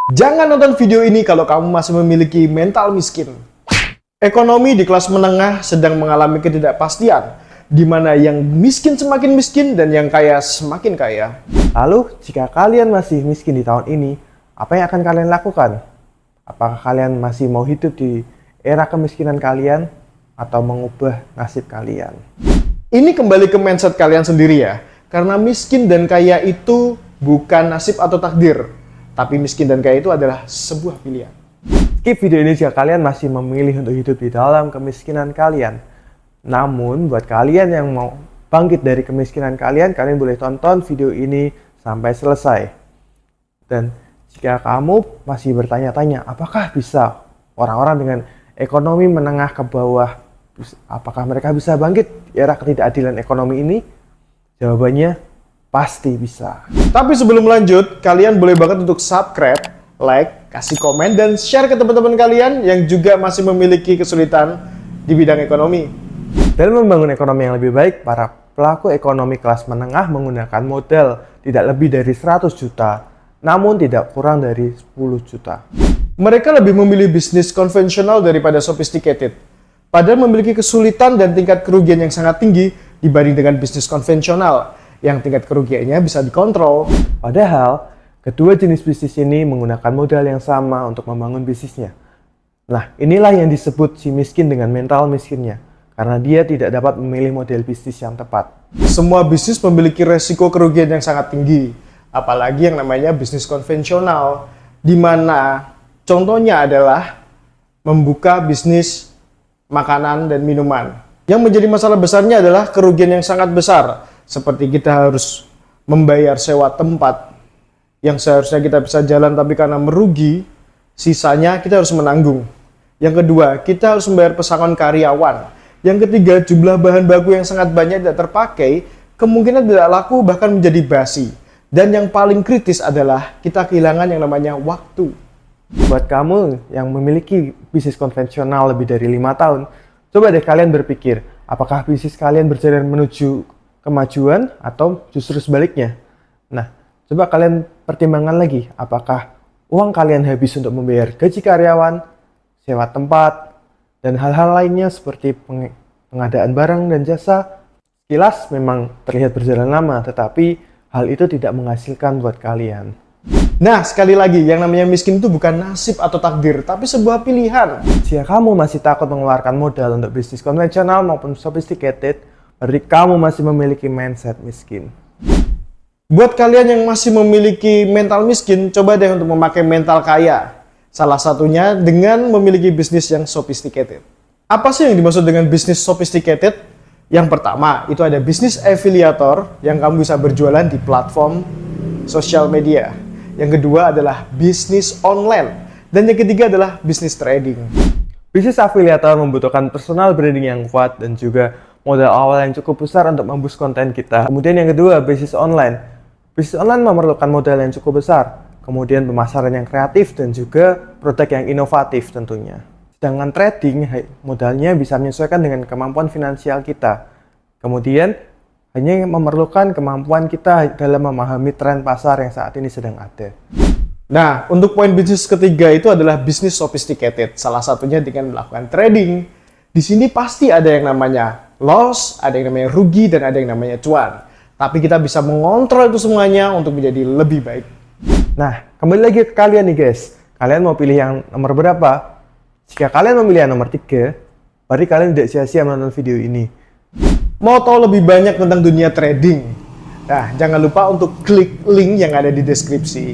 Jangan nonton video ini kalau kamu masih memiliki mental miskin. Ekonomi di kelas menengah sedang mengalami ketidakpastian, di mana yang miskin semakin miskin dan yang kaya semakin kaya. Lalu, jika kalian masih miskin di tahun ini, apa yang akan kalian lakukan? Apakah kalian masih mau hidup di era kemiskinan kalian atau mengubah nasib kalian? Ini kembali ke mindset kalian sendiri ya, karena miskin dan kaya itu bukan nasib atau takdir, tapi miskin dan kaya itu adalah sebuah pilihan. Skip video ini jika kalian masih memilih untuk hidup di dalam kemiskinan kalian. Namun, buat kalian yang mau bangkit dari kemiskinan kalian boleh tonton video ini sampai selesai. Dan jika kamu masih bertanya-tanya, apakah bisa orang-orang dengan ekonomi menengah ke bawah, apakah mereka bisa bangkit di era ketidakadilan ekonomi ini? Jawabannya pasti bisa. Tapi sebelum lanjut, kalian boleh banget untuk subscribe, like, kasih komen, dan share ke teman-teman kalian yang juga masih memiliki kesulitan di bidang ekonomi. Dalam membangun ekonomi yang lebih baik, para pelaku ekonomi kelas menengah menggunakan modal tidak lebih dari 100 juta, namun tidak kurang dari 10 juta. Mereka lebih memilih bisnis konvensional daripada sophisticated, padahal memiliki kesulitan dan tingkat kerugian yang sangat tinggi dibanding dengan bisnis konvensional, yang tingkat kerugiannya bisa dikontrol. Padahal, kedua jenis bisnis ini menggunakan modal yang sama untuk membangun bisnisnya. Nah, inilah yang disebut si miskin dengan mental miskinnya, karena dia tidak dapat memilih model bisnis yang tepat. Semua bisnis memiliki resiko kerugian yang sangat tinggi, apalagi yang namanya bisnis konvensional, di mana contohnya adalah membuka bisnis makanan dan minuman. Yang menjadi masalah besarnya adalah kerugian yang sangat besar, seperti kita harus membayar sewa tempat yang seharusnya kita bisa jalan tapi karena merugi, sisanya kita harus menanggung. Yang kedua, kita harus membayar pesangon karyawan. Yang ketiga, jumlah bahan baku yang sangat banyak tidak terpakai, kemungkinan tidak laku bahkan menjadi basi. Dan yang paling kritis adalah kita kehilangan yang namanya waktu. Buat kamu yang memiliki bisnis konvensional lebih dari 5 tahun, coba deh kalian berpikir, apakah bisnis kalian berjalan menuju kemajuan atau justru sebaliknya? Nah, coba kalian pertimbangkan lagi, apakah uang kalian habis untuk membayar gaji karyawan, sewa tempat, dan hal-hal lainnya seperti pengadaan barang dan jasa. Sekilas memang terlihat berjalan lama, tetapi hal itu tidak menghasilkan buat kalian. Nah, sekali lagi, yang namanya miskin itu bukan nasib atau takdir, tapi sebuah pilihan. Jika kamu masih takut mengeluarkan modal untuk bisnis konvensional maupun sophisticated, berarti kamu masih memiliki mindset miskin. Buat kalian yang masih memiliki mental miskin, coba deh untuk memakai mental kaya. Salah satunya dengan memiliki bisnis yang sophisticated. Apa sih yang dimaksud dengan bisnis sophisticated? Yang pertama, itu ada bisnis afiliator yang kamu bisa berjualan di platform sosial media. Yang kedua adalah bisnis online. Dan yang ketiga adalah bisnis trading. Bisnis afiliator membutuhkan personal branding yang kuat dan juga modal awal yang cukup besar untuk memboost konten kita. Kemudian yang kedua, bisnis online. Bisnis online memerlukan modal yang cukup besar. Kemudian pemasaran yang kreatif dan juga produk yang inovatif tentunya. Sedangkan trading, modalnya bisa menyesuaikan dengan kemampuan finansial kita. Kemudian, hanya memerlukan kemampuan kita dalam memahami tren pasar yang saat ini sedang ada. Nah, untuk poin bisnis ketiga itu adalah bisnis sophisticated. Salah satunya dengan melakukan trading. Di sini pasti ada yang namanya loss, ada yang namanya rugi, dan ada yang namanya cuan. Tapi kita bisa mengontrol itu semuanya untuk menjadi lebih baik. Nah, kembali lagi ke kalian nih guys. Kalian mau pilih yang nomor berapa? Jika kalian memilih yang nomor 3, berarti kalian tidak sia-sia menonton video ini. Mau tahu lebih banyak tentang dunia trading? Nah, jangan lupa untuk klik link yang ada di deskripsi.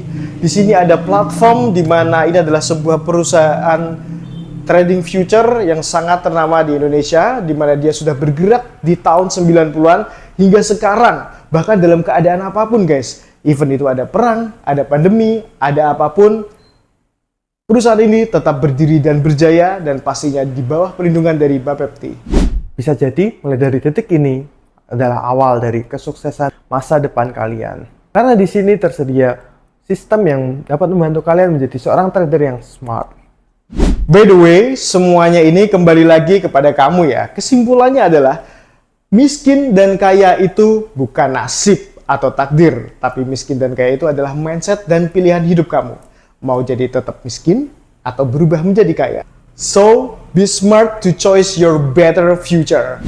Di sini ada platform di mana ini adalah sebuah perusahaan trading future yang sangat ternama di Indonesia, di mana dia sudah bergerak di tahun 90-an hingga sekarang, bahkan dalam keadaan apapun guys. Even itu ada perang, ada pandemi, ada apapun, perusahaan ini tetap berdiri dan berjaya dan pastinya di bawah perlindungan dari Bapepti. Bisa jadi mulai dari detik ini adalah awal dari kesuksesan masa depan kalian. Karena di sini tersedia sistem yang dapat membantu kalian menjadi seorang trader yang smart. By the way, semuanya ini kembali lagi kepada kamu ya. Kesimpulannya adalah miskin dan kaya itu bukan nasib atau takdir, tapi miskin dan kaya itu adalah mindset dan pilihan hidup kamu. Mau jadi tetap miskin atau berubah menjadi kaya. So, be smart to choose your better future.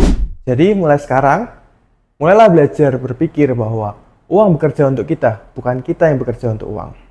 Jadi mulai sekarang, mulailah belajar berpikir bahwa uang bekerja untuk kita, bukan kita yang bekerja untuk uang.